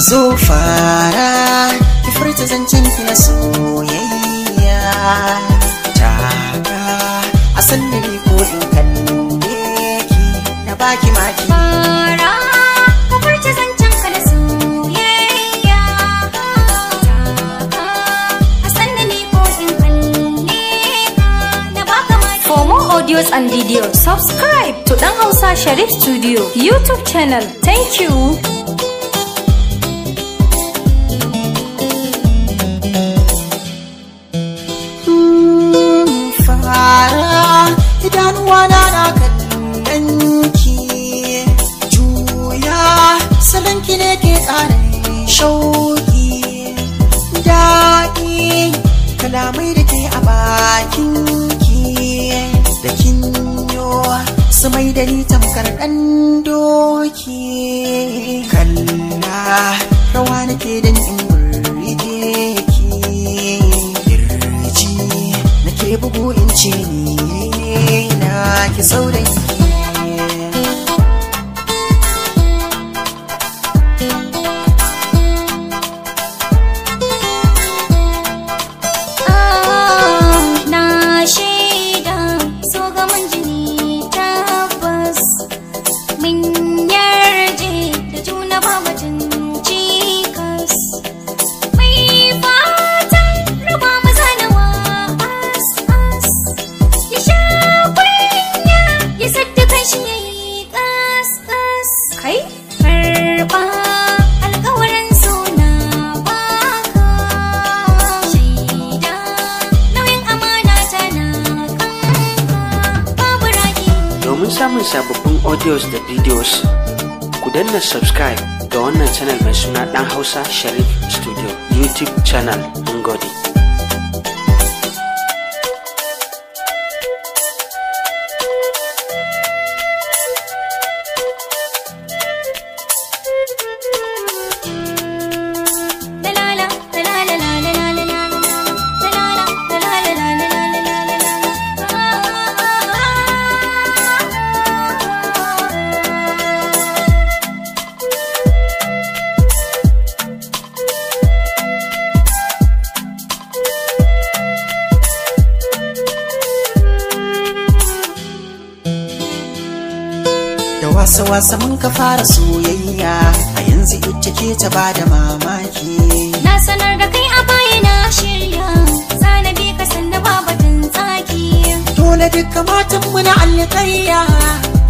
zo fara ki furta zancen ki na soyayya taka a san da ni ko in kalle ki na baki maki fara ka furta zancen ka na soyayya taka a san da ni ko in kalle ka na baka maki. For more audios and videos, subscribe to Dan Hausa Sharif Studio YouTube channel. Thank you. Idanuwana na kallonki juya salonki ne ke ƙara shauki daɗi kalamai da ke a bakinki da kinyo su mai da ni tamkar ɗan doki kalla rawa nake don in burge ki kirji nake bugu in ce ni ki saurayi na shaida so ga mun jini tabbas mun yarje da juna ba batun cikas mai fatan raba mu zanawa as ya sha ya sadda kanshi ya yi kas kai karɓa alƙawarin suna baka shaida nauyin amana tana kanka babu raki. Domin samun sababbin audios da videos ku danna subscribe ga wannan channel mai suna Dan Hausa Sharif Studio YouTube channel. Mun gode. da wasa-wasa mun ka fara soyayya a yanzu ita ke ta bada mamaki Na sanar da kai a baya na shirya zanabi ka sanda babatun tsaki dole dukkan matan mu na alƙayya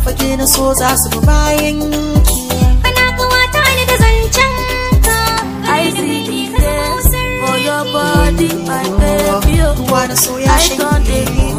fage na so za su bi bayan ki kana kawata ni da zancen ka I see it there for your body, my baby. ruwa na so ya I don't shanye